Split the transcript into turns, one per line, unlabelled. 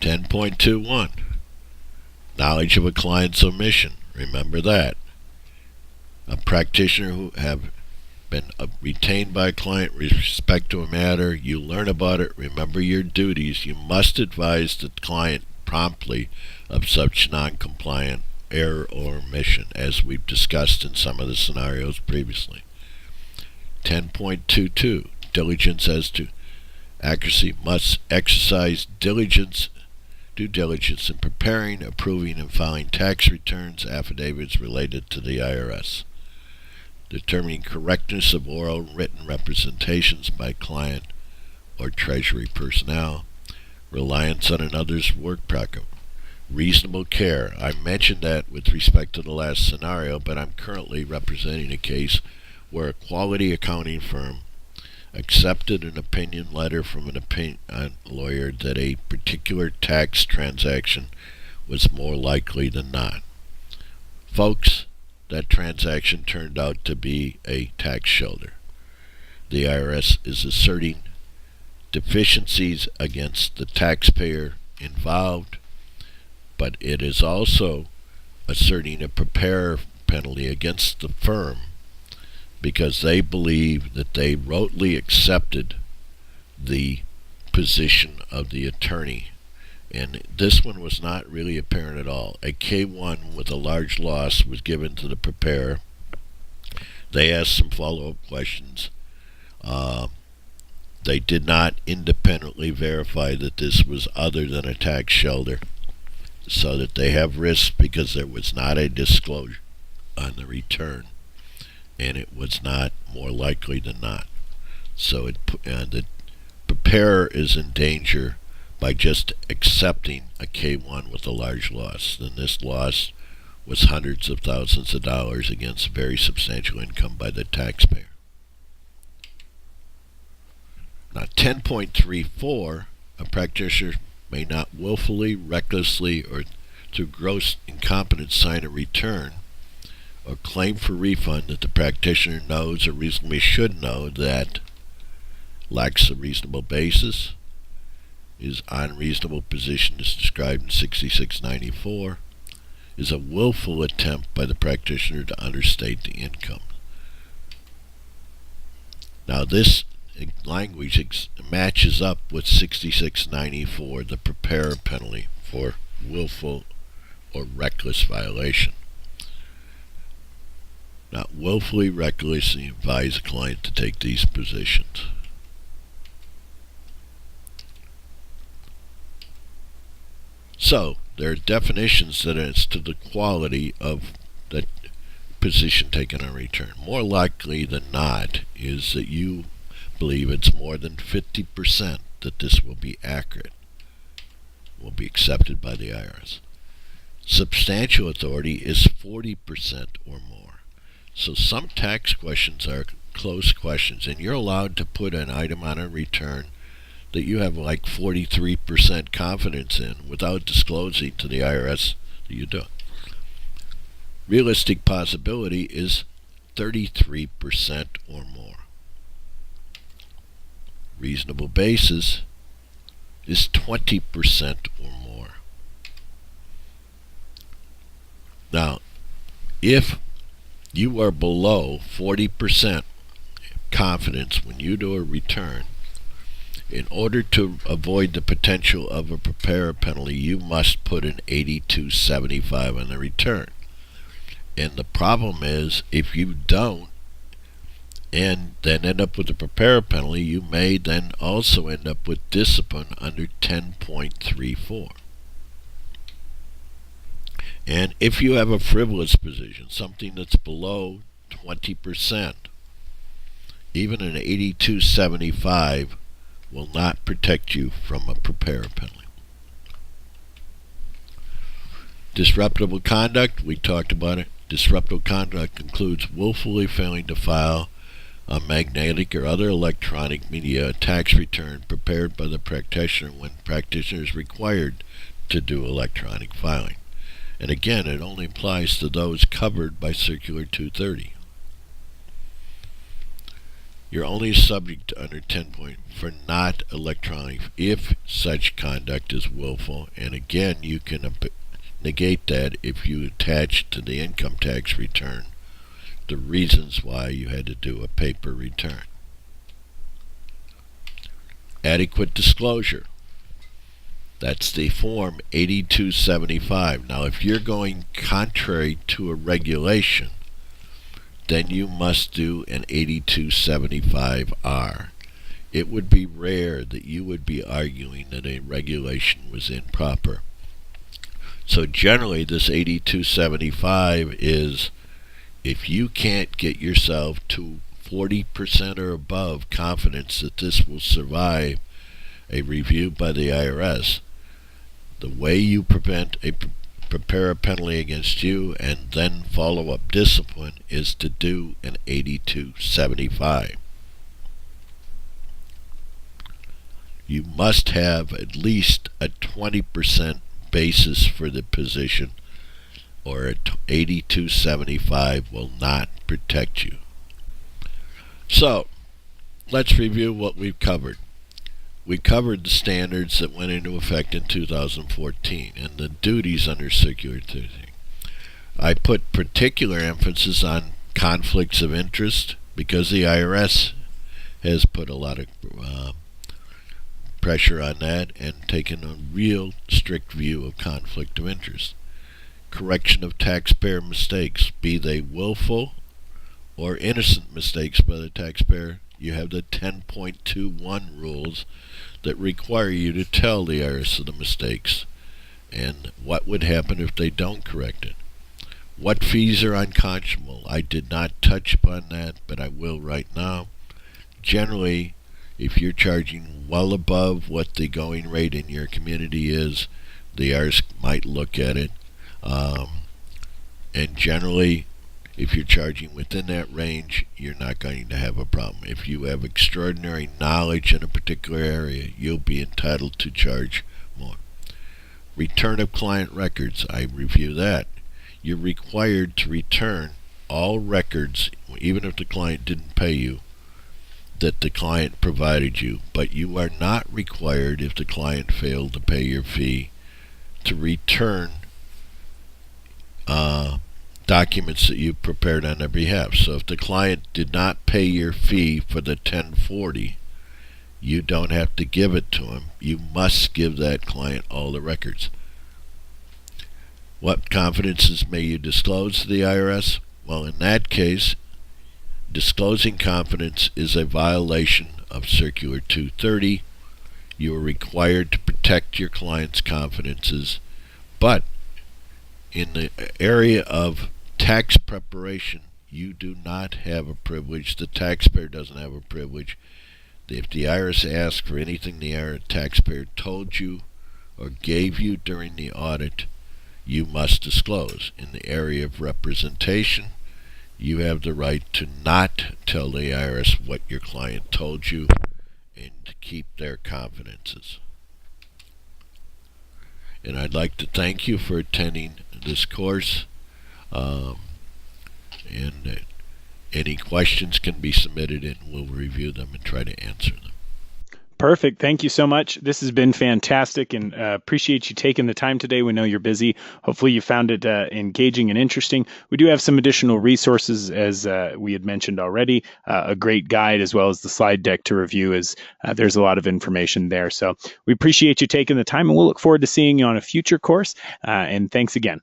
10.21. Knowledge of a client's omission. Remember that. A practitioner who have been retained by a client with respect to a matter, you learn about it, remember your duties. You must advise the client promptly of such non-compliant error or omission, as we've discussed in some of the scenarios previously. 10.22. Diligence as to accuracy. Must exercise due diligence in preparing, approving, and filing tax returns, affidavits related to the IRS. Determining correctness of oral and written representations by client or Treasury personnel. Reliance on another's work product. Reasonable care. I mentioned that with respect to the last scenario, but I'm currently representing a case where a quality accounting firm accepted an opinion letter from an opinion lawyer that a particular tax transaction was more likely than not. Folks, that transaction turned out to be a tax shelter. The IRS is asserting deficiencies against the taxpayer involved, but it is also asserting a preparer penalty against the firm because they believe that they wrongly accepted the position of the attorney. And this one was not really apparent at all. A K-1 with a large loss was given to the preparer. They asked some follow-up questions. They did not independently verify that this was other than a tax shelter, so that they have risks because there was not a disclosure on the return, and it was not more likely than not. So the preparer is in danger by just accepting a K-1 with a large loss. And this loss was hundreds of thousands of dollars against very substantial income by the taxpayer. Now 10.34, a practitioner may not willfully, recklessly, or through gross incompetence sign a return or claim for refund that the practitioner knows or reasonably should know that lacks a reasonable basis, is unreasonable position as described in 6694, is a willful attempt by the practitioner to understate the income. Now this language matches up with 6694, the preparer penalty for willful or reckless violation. Not willfully, recklessly advise a client to take these positions. So, there are definitions that as to the quality of the position taken on return. More likely than not is that you believe it's more than 50% that this will be accurate, will be accepted by the IRS. Substantial authority is 40% or more. So some tax questions are close questions, and you're allowed to put an item on a return that you have like 43% confidence in without disclosing to the IRS that you do. Realistic possibility is 33% or more. Reasonable basis is 20% or more. Now, if you are below 40% confidence when you do a return, in order to avoid the potential of a preparer penalty, you must put an 8275 on the return. And the problem is, if you don't, and then end up with a preparer penalty, you may then also end up with discipline under 10.34. And if you have a frivolous position, something that's below 20%, even an 8275 will not protect you from a preparer penalty. Disruptible conduct, we talked about it. Disruptible conduct includes willfully failing to file a magnetic or other electronic media tax return prepared by the practitioner when practitioner is required to do electronic filing. And again, it only applies to those covered by Circular 230. You're only subject to under 10 point for not electronic if such conduct is willful, and again you can negate that if you attach to the income tax return the reasons why you had to do a paper return. Adequate disclosure. That's the form 8275. Now, if you're going contrary to a regulation, then you must do an 8275R. It would be rare that you would be arguing that a regulation was improper. So generally, this 8275 is if you can't get yourself to 40% or above confidence that this will survive a review by the IRS, the way you prepare a penalty against you and then follow up discipline is to do an 8275. You must have at least a 20% basis for the position, or an 8275 will not protect you. So, let's review what we've covered. We covered the standards that went into effect in 2014 and the duties under Circular 13. I put particular emphasis on conflicts of interest because the IRS has put a lot of pressure on that and taken a real strict view of conflict of interest. Correction of taxpayer mistakes, be they willful or innocent mistakes by the taxpayer. You have the 10.21 rules that require you to tell the IRS of the mistakes and what would happen if they don't correct it. What fees are unconscionable? I did not touch upon that, but I will right now. Generally, if you're charging well above what the going rate in your community is, the IRS might look at it. And generally, if you're charging within that range, you're not going to have a problem. If you have extraordinary knowledge in a particular area, you'll be entitled to charge more. Return of client records, I review that. You're required to return all records, even if the client didn't pay you, that the client provided you, but you are not required, if the client failed to pay your fee, to return documents that you prepared on their behalf. So if the client did not pay your fee for the 1040, you don't have to give it to him. You must give that client all the records. What confidences may you disclose to the IRS? Well, in that case, disclosing confidence is a violation of Circular 230. You are required to protect your client's confidences, but in the area of tax preparation, you do not have a privilege. The taxpayer doesn't have a privilege. If the IRS asks for anything the taxpayer told you or gave you during the audit, you must disclose. In the area of representation, you have the right to not tell the IRS what your client told you and to keep their confidences. And I'd like to thank you for attending this course. And any questions can be submitted and we'll review them and try to answer them.
Perfect. Thank you so much. This has been fantastic, and appreciate you taking the time today. We know you're busy. Hopefully you found it engaging and interesting. We do have some additional resources, as we had mentioned already, a great guide as well as the slide deck to review. As there's a lot of information there. So we appreciate you taking the time, and we'll look forward to seeing you on a future course. And thanks again.